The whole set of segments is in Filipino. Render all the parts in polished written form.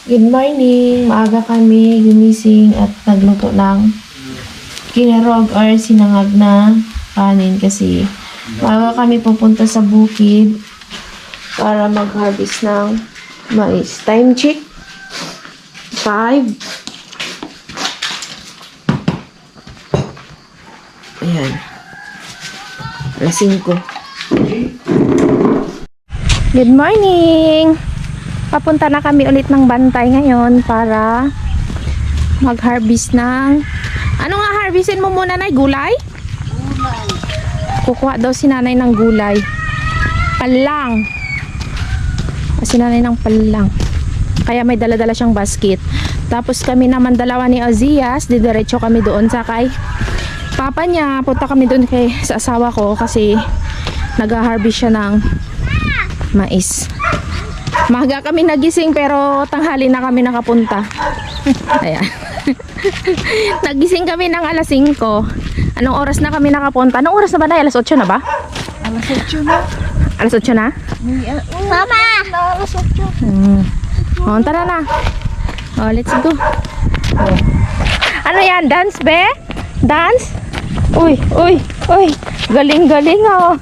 Good morning! Maaga kami gumising at nagluto ng kinarog or sinangag na kanin kasi maaga kami pupunta sa bukid para mag-harvest ng mais. Time check. 5. Ayan. Alas 5. Good morning! Papunta na kami ulit ng Bantay ngayon para mag-harvest ng... Ano nga harvestin mo muna, Nay? Gulay? Gulay. Kukuha daw si Nanay ng gulay. Palang. Si Nanay ng palang. Kaya may dala-dala siyang basket. Tapos kami naman dalawa ni Ozias, didiretso kami doon sa kay papa niya. Punta kami doon kay sa asawa ko kasi nag-harvest siya ng mais. Maga kami nagising pero tanghali na kami nakapunta. Ayan. Nagising kami ng alas 5. Anong oras na kami nakapunta? Anong oras na ba na? Alas 8 na ba? Alas 8 na. Alas 8 na? Mama! Alas 8. Oh, tara na. Oh, let's go. Oh. Ano yan? Dance, be? Dance? Uy, uy, uy. Galing-galing, oh.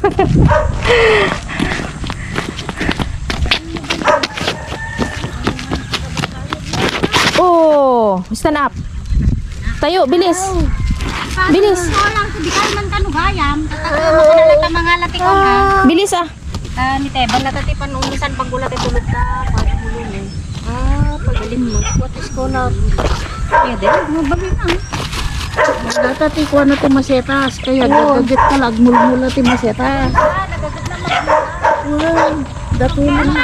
Oh, stand up. Tayo, bilis. Bilis. Bilis ah. Ni Tebang natatipan nung minsan pag gulat ay tulog ka, pwede mo yun eh. Pagaling mo. What is ko na? Pwede, mabagay na. Natati ko na ito masetas, kaya gagagit ka lag mulmula ito masetas. Nagagat naman. Datulan na.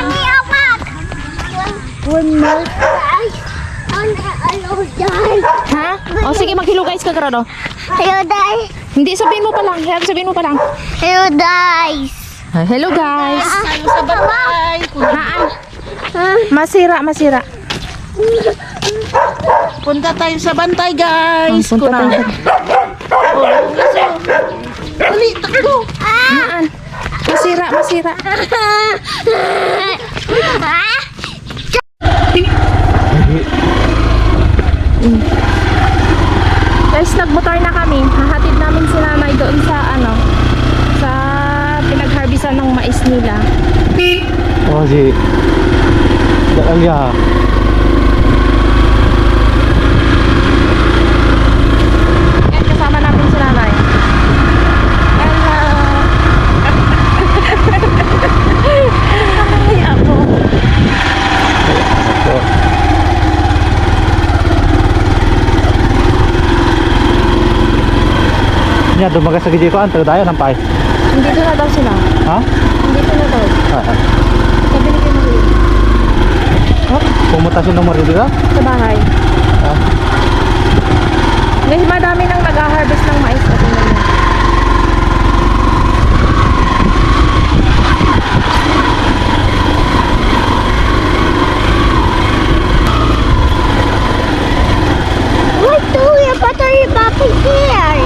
One month. Ha? O sige, maghilugay's ka karado. Hello guys. Hindi, sabihin mo pa lang. Sabihin mo pa lang. Hello guys. Hello guys. Tayo sa Bantay. Haan. Masira, masira. Punta tayo sa Bantay guys. Punta tayo. Dali, takbo. Haan. Masira, masira. Guys, nagmotor na kami. Hahatid namin si Nanay doon sa ano, sa pinag-harvestan ng mais nila. Oh, si Dalia. Yan, kasama namin si Nanay. Hello. Ay, ako. Nya dumagas sa gidi ko antar dayo nang pay. Nandito na daw sila. Ha? Nandito na daw. Sabi ni Kuya Marie. Pumunta si numero dito? Sa bahay. Guys, madami nang nag-harvest ng mais. At tingnan niyo. What do you put on your puppy here?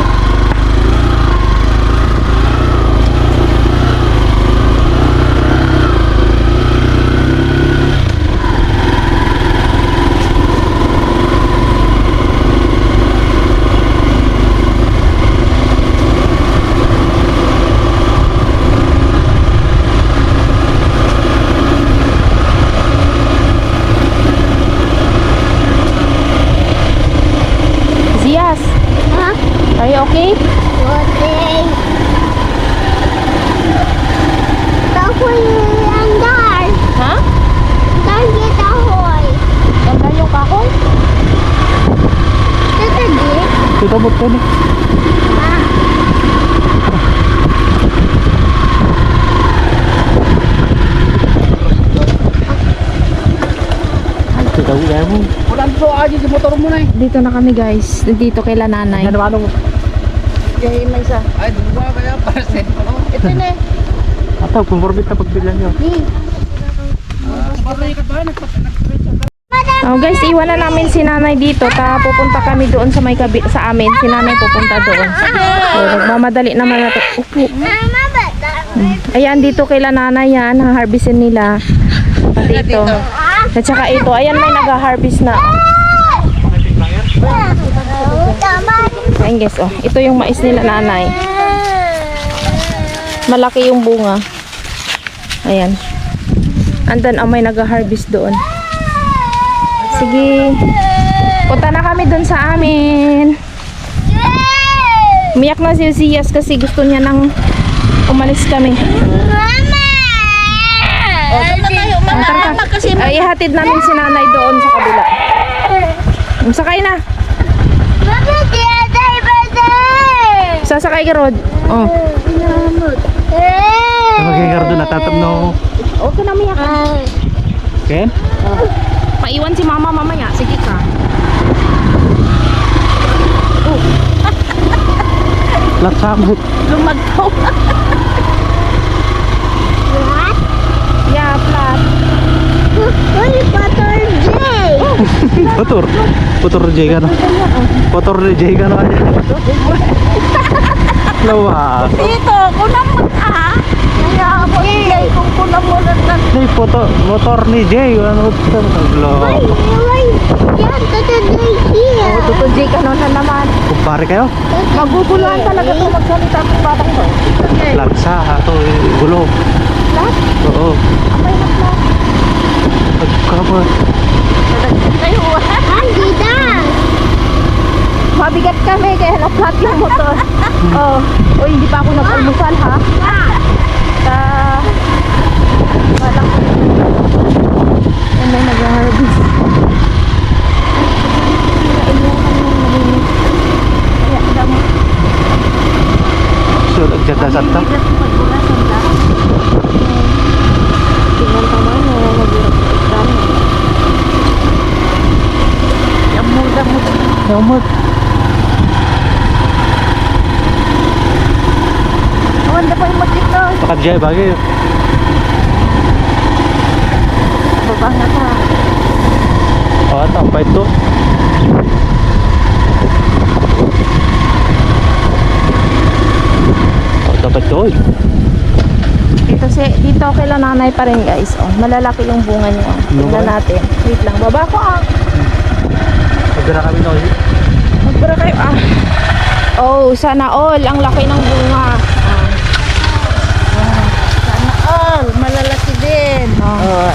Zias, Huh? are you okay? What day? Tahoy andar. Ha? Dagi tahoy. Ganda yung kahoy? Tatagi. Dito mo to ni. Dito mo. Walang so aja si motor mo na eh. Dito na kami guys. Dito kay Nanay. Ano ano mo? Kaya may isa. Ay, dua kaya para sa ito na eh. Ataw kung morbid na pagbilan niyo. Patay ka ba? Oh guys, iwan na namin si Nanay dito. Pupunta kami doon sa may sa amin. Si Nanay pupunta doon. So, nagmamadali naman natin. Upo. Mama, but Ayan, dito kay Nanay yan. Harvestin nila. Dito. At saka ito, ayan may nag-harvest na. Ayan guys, oh. Ito yung mais nila nanay. Malaki yung bunga. Ayan. Andan ang may nag-harvest doon. Sige. Punta na kami doon sa amin. Umiyak na si Siyas kasi gusto niya nang umalis kami. Ay, ihatid namin si nanay doon sa kabila. Sakay na. Sasakay ka, Rod. Oh. Magigar doon, natatamno. Okay na, umiyak ka. Ken? Paiwan si mama mamaya. Sige ka. Laksabot. Lumagtaw. Yeah, flat. Putor J ka na. Putor J ka na. Lawa. Dito, kunamot kaya ako ilay kung kunamulat na. Ni motor ni J. Ano ito? Lawa. Tuto J ka na naman. Kumpare kayo? Maguguluhan talaga ito magsalita ng batang to. Laksa. Ito, gulo. Flat? Oo. Apay na flat. Pagkabot. Mabigat kami kaya na-flat yung motor. Oh, o hindi pa ako nag-almusal ha. Walang yan may nag-harvest. Kaya damo. So, nagdadasan ta. Tingnan pa man o mag-irap. Yamot. Wanda pa yung dito. Pakat J, bagay. Baba na ka. Oh, tampay ito. Oh, dapat ito. Dito kila nanay pa rin guys. Oh, malalaki yung bunga niyo. Tingnan natin. Wait lang. Baba ko ah. Magdara kami na ulit. Magbara kayo ah. Oh, sana all. Ang laki ng bunga. Malalaki din. Oh.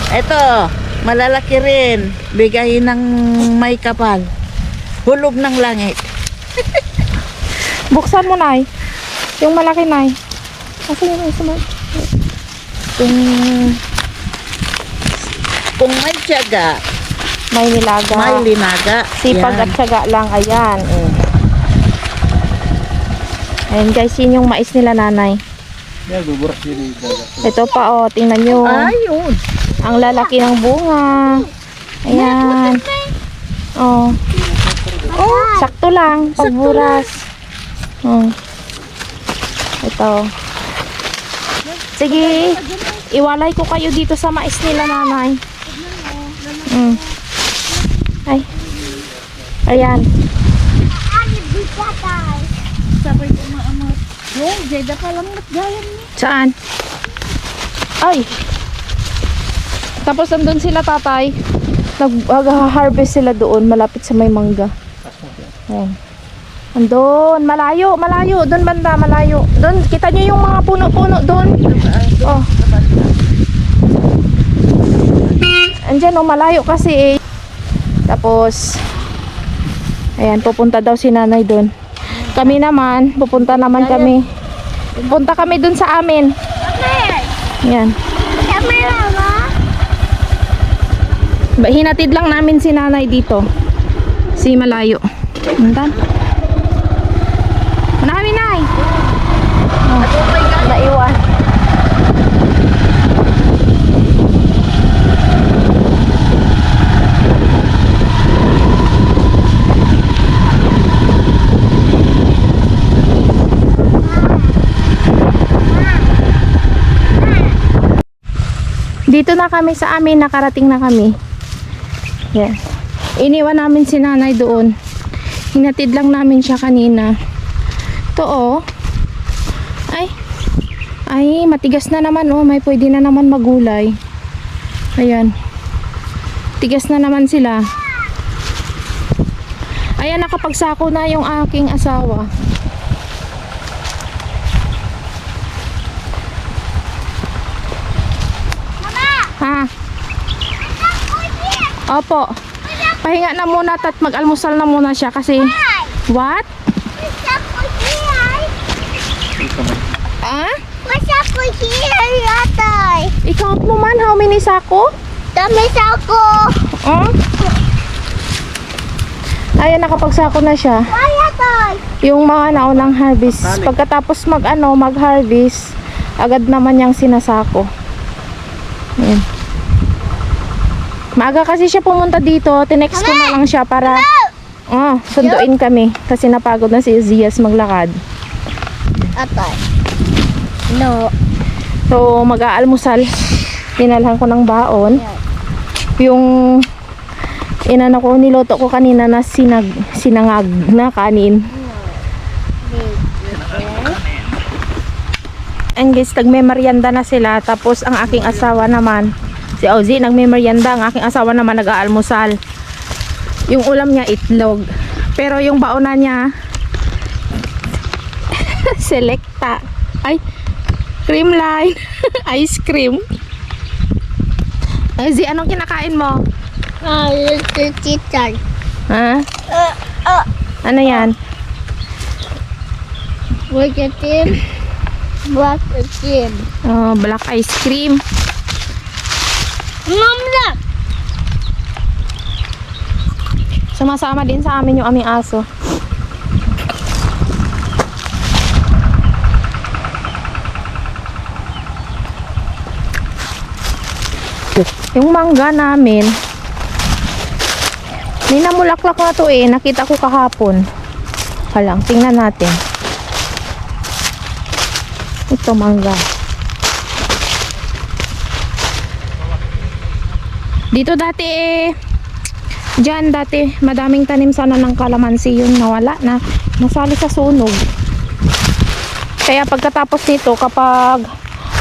Ito, malalaki rin. Bigayin ng may kapal. Hulog ng langit. Buksan mo, Nay. Yung malaki, Nay. Kasi yun, isa mo. Kung may tiyaga, May nilaga. may linaga. Sipag Yan. at syaga lang. Ayan. Ayan guys, yun yung mais nila nanay. Ito pa oh, tingnan nyo. Ayun. Ang lalaki ng bunga. Ayan. Oh. Sakto lang, pagburas. Oh. Ito. Sige, iwalay ko kayo dito sa mais nila nanay. Ay. Ayan. Sabay ko maamot. Yung, Jeda pa lang matgayan niya. Saan? Ay. Tapos andun sila tatay. Nag-harvest sila doon malapit sa may mangga. Ayan. Andun, malayo, malayo. Doon banda, malayo. Doon, kita nyo yung mga puno-puno doon. Oh. Andyan oh, malayo kasi eh. Tapos, ayan, pupunta daw si nanay doon. Kami naman, pupunta naman kami. Punta kami doon sa amin. Ayan. Hinatid lang namin si nanay dito. Si malayo. Andan. Manami, Nay. Oh, naiwan. Dito na kami sa amin, nakarating na kami. Yan. Iniwan namin si nanay doon. Hinatid lang namin siya kanina. Ito oh. Ay, matigas na naman oh. May pwede na naman magulay. Ayan. Tigas na naman sila. Ayan, nakapagsako na yung aking asawa. Ha? Opo. Pahinga na muna at mag-almusal na muna siya kasi... What? Ah? What's up with here, Yatay? I-count mo man how many sako? Dami ako. Oh? Ayan, nakapagsako na siya. Why, Yatay? Yung mga naunang harvest. Pagkatapos mag-harvest, agad naman niyang sinasako. Ayan. Maaga kasi siya pumunta dito. Tinext ko na lang siya para sunduin kami. Kasi napagod na si Zias maglakad. Yatay. No. So, mag-aalmusal. Dinalhan ko ng baon. Yung inano ko, niloto ko kanina na sinangag na kanin. And guys, nagme-merienda na sila. Tapos ang aking asawa naman, si Ozzy, nagme-merienda. Ang aking asawa naman nag-aalmusal. Yung ulam niya, itlog. Pero yung baona niya, Selecta. Ay, creamline. Ice cream. Ozzy, anong kinakain mo? Little chicken. Ha? Ano yan? Black chicken. Black chicken. Oh, black ice cream. Mama! Sumasama din sa amin yung aming aso. Yung mangga namin, may namulaklak na to eh. Nakita ko kahapon. Halang, tingnan natin. Ito mangga. Dito dati eh, dyan dati, madaming tanim sana ng kalamansi, yun nawala na. Nasali sa sunog. Kaya pagkatapos nito, kapag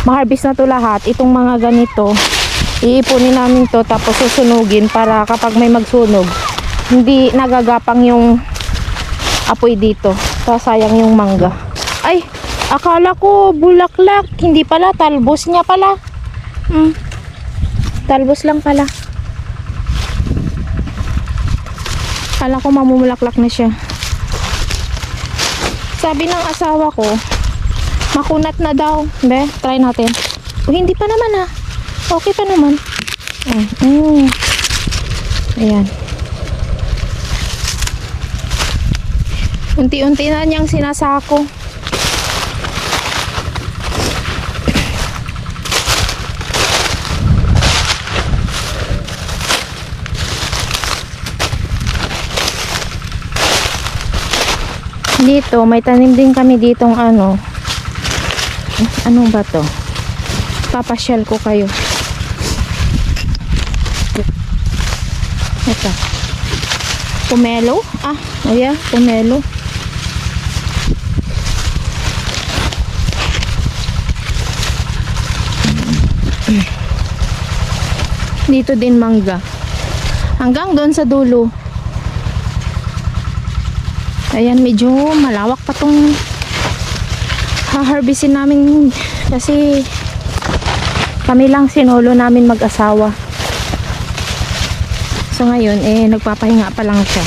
ma-harvest na to lahat, itong mga ganito, iipunin namin to tapos susunugin para kapag may magsunog, hindi nagagapang yung apoy dito. Sayang yung mangga. Ay, akala ko bulaklak. Hindi pala, talbos niya pala. Talbos lang pala. Akala ko mamumulaklak na siya. Sabi ng asawa ko, makunat na daw. Be, try natin. Hindi pa naman ah. Okay pa naman. Ayan. Unti-unti na niyang sinasako. Dito, may tanim din kami ditong ano. Ano ba to? Papasyal ko kayo. Ito. Pomelo? Ayan, pomelo. Dito din mangga. Hanggang doon sa dulo. Ayan, medyo malawak pa tong ha-harvestin namin kasi kami lang sinolo namin mag-asawa. So ngayon, nagpapahinga pa lang siya.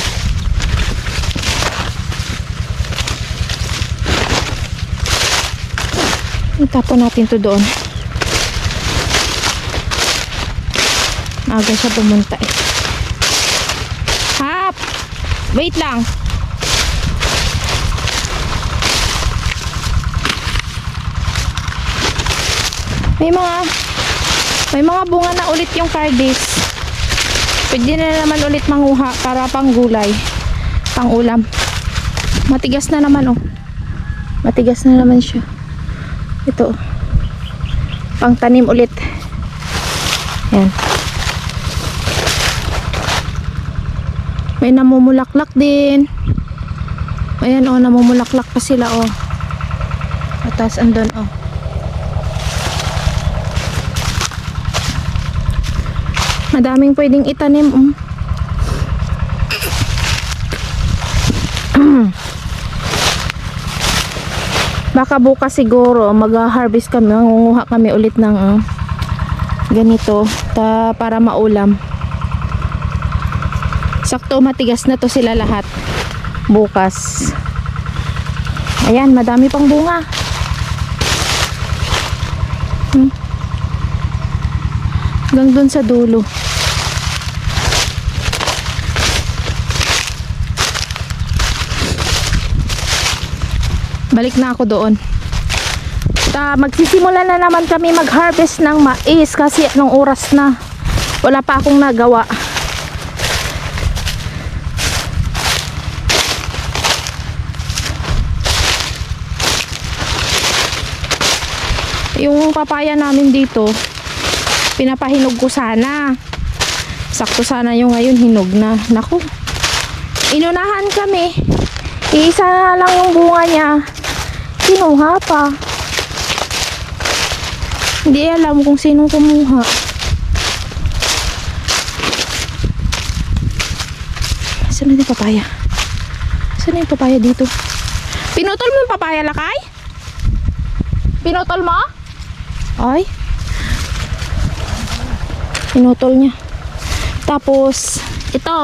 Itapon natin to doon. Aga siya pumunta eh. Hap! Wait lang. May mga bunga na ulit yung cardis. Pwede na naman ulit manguha para pang gulay, pang ulam. Matigas na naman oh. Matigas na naman siya. Ito. Pang tanim ulit. Yan. May namumulaklak din. Ayan oh, namumulaklak pa sila oh. Atas andun oh. Madaming pwedeng itanim. Baka bukas siguro mag-harvest kami, mangunguha kami ulit ng ganito para maulam. Sakto matigas na to sila lahat bukas. Ayan, madami pang bunga. Hanggang dun sa dulo. Balik na ako doon. Magsisimula na naman kami mag-harvest ng mais kasi anong oras na. Wala pa akong nagawa. Yung papaya namin dito, pinapahinog ko sana. Sakto sana yung ngayon hinog na. Naku, inunahan kami. Iisa na lang yung bunga niya. Kinuha pa. Hindi alam kung sinong kumuha. Saan na yung papaya? Saan na yung papaya dito? Pinutol mo yung papaya, Lakay? Pinutol mo? Ay. Pinutol niya. Tapos, ito.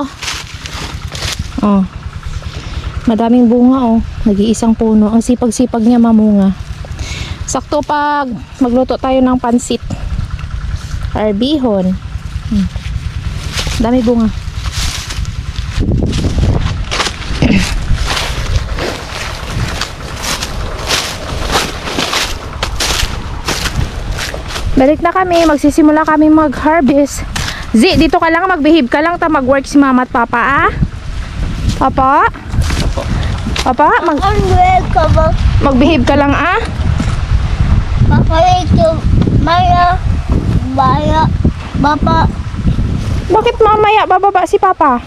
Oh. Madaming bunga, oh. Nag-iisang puno. Ang sipag-sipag niya mamunga. Sakto pag magluto tayo ng pansit. Arbihon. Dami bunga. Balik na kami, magsisimula kami mag-harvest. Z, dito ka lang, mag-behave ka lang, mag-work si mama at papa, ah? Papa? Papa, mag-behave ka lang, ah? Papa. Bakit mamaya bababa si papa?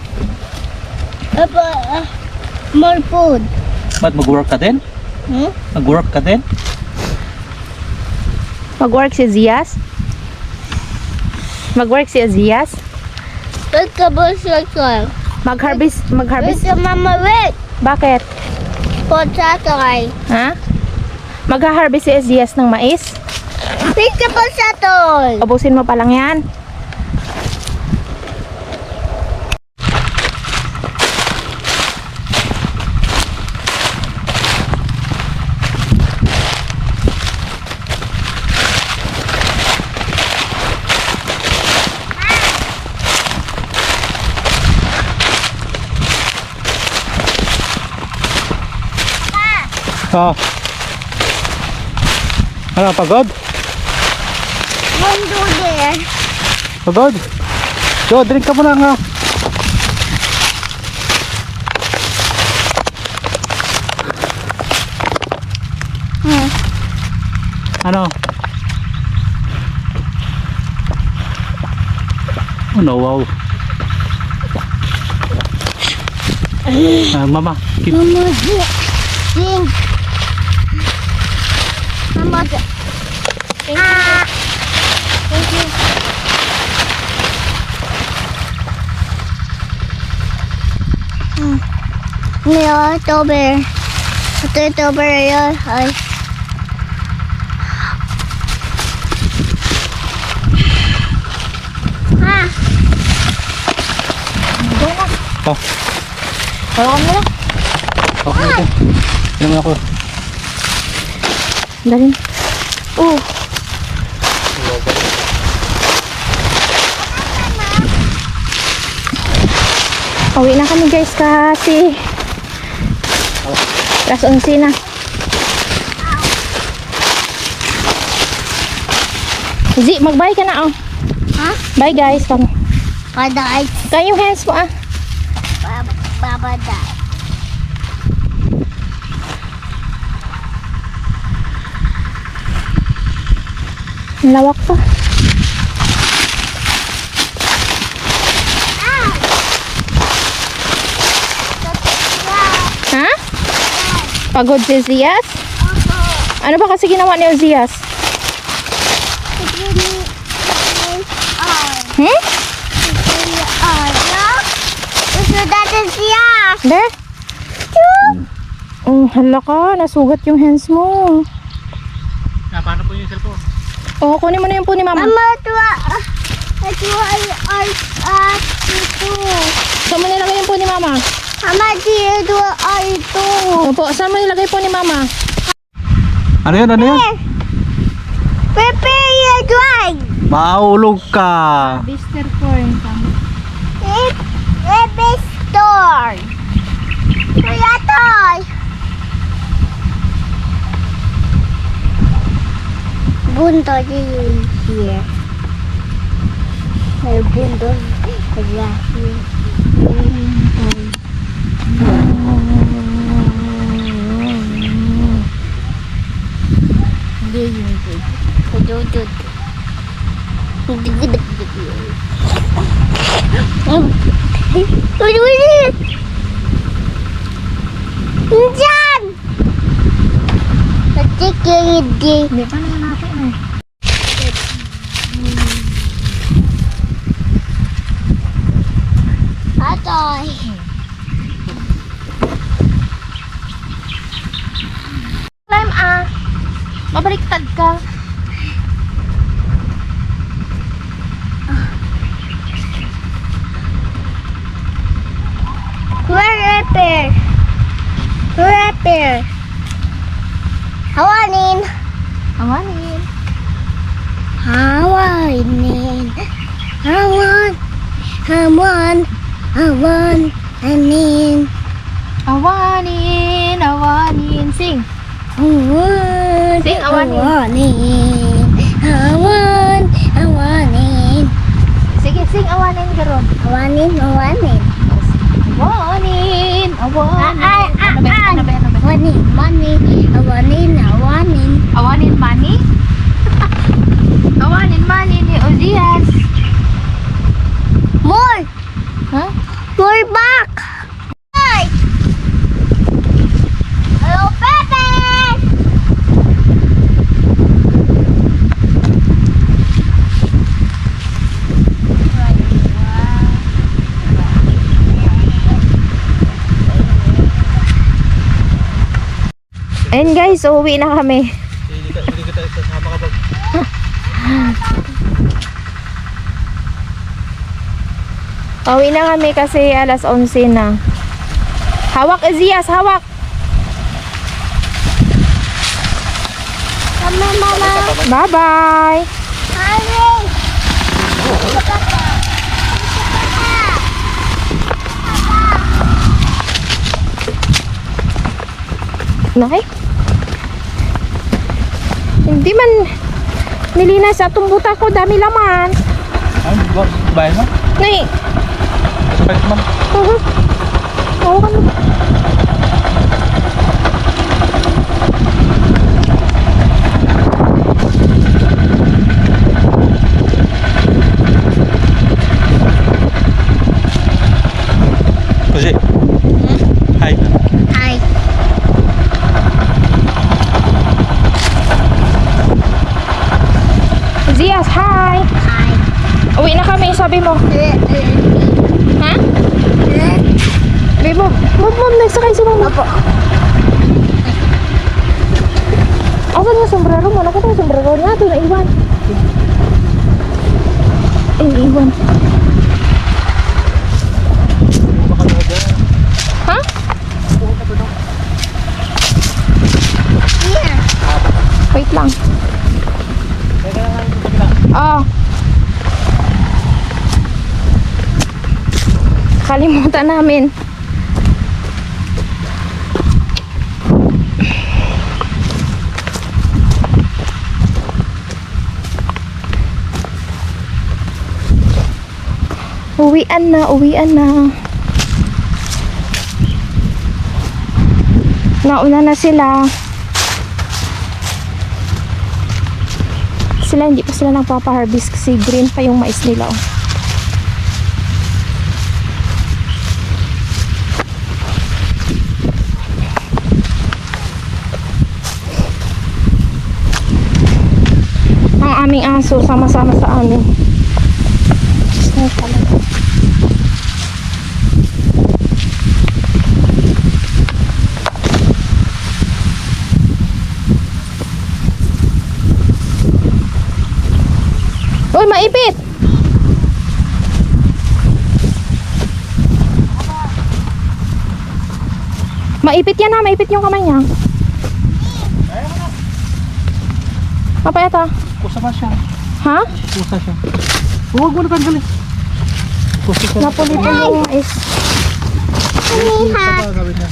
Papa, more food. Ba't mag-work ka din? Mag-work ka din? Mag-work si Zias? Mag-work si Zias? Mag-harvest? Wait, Mama, wait. Bakit? Potato ay. Ha? Mag-harvest si Zias ng mais? Wait ka potato. Ubusin mo pa lang yan. Oh. Ano, pagod? Don't do there. Pagod? Jo, drink ka muna nga. Ano? Oh no, wow. Mama, keep. Mama, drink. Mama, thank you. Thank you. Ngayon, October. Ito October yun. Ay. Ha? Oh, Hawakan mo lang. okay ito. Ano mo ako? Dalhin. Oh. Uwi na kami guys kasi alas 11 na. Zi, mag-bye ka na, oh. Ha? Bye guys. Kada ay Kaya yung hands mo, ah. babada. Ang lawak pa. Ha? Pagod si Zias? Ano ba kasi ginawa ni Zias? Hmm? Be? Hala ka, nasugat yung hands mo. Paano po yung cellphone? Oo, kunin mo na yung po ni mama. Mama, ito ay ito. Saan mo nilagay yung po ni mama? Mama, ito ay ito. Opo, saan mo nilagay po ni mama? Ano yun? Ano yun? Pepe, ito ay. Mahulog ka. Bister corn. Pepe store. Kaya toy. Bunto yun here. May bunto. Kaya Hindi yun. Kududud. Kududud. Diyan! Natikiridi. Hindi pa na natin eh. Atoy. Climb mabaliktad ka. Repair. Repair. Hawanin. Awanin. Hawanin. Hawan. Hawan. Hawan. Anin. Awanin, awanin. Sing. Hawan. Sing, awanin. Hawanin. Hawan. Hawanin. Sige, sing awanin garon. Hawanin. Hawanin. Awanin, awanin. Ano ba? Ano ba? Ano ba? Hawanin. Money. Hawanin. Hawanin. Awanin money? Awanin money ni Ozias. More. Huh? More back. Hi. Hello, Pepe. Ayun guys, uuwi na kami. Hindi kita sasama kapag... Uuwi na kami kasi alas 11 na. Hawak, Ozias, hawak. Mama, mama. Bye-bye. Honey. Nay? Hindi man nilinas at tumbuta ko, dami laman. Ano? Bayan mo? Nay. Balik mo. Oo ka na. Kasi? Hi. Hi. Zias, hi. Hi. Uwi na kami, sabi mo. Ha? Sabi mo, mom, nagsakay si mama. Opo. Asan yung sombrero mo? Nakita yung sombrero niya. Ito, naiwan. Naiwan. Ha? Here. Wait lang. Ah. Kalimutan namin. Uwian na, uwian na. Nauna na sila. Hindi pa sila nagpapa-harvest kasi green pa yung mais nila. Oh. Ang aming aso sama-sama sa amin. Maipit yan ha, maipit yung kamay niya. Apa ito? Pusa ba siya? Ha? Pusa siya. Huwag mo na tanggalin. Pusa siya. Napuli pa yung mais. Wait, papa, sabi niya.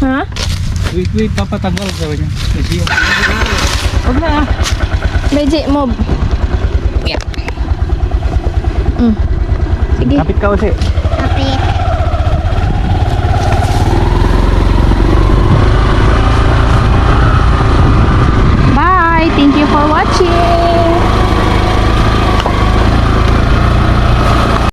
Ha? Wait, papatanggal, sabi niya. Hindi yun. Huwag na ah. Beji, mob. Yeah. Sige. Kapit ka kasi.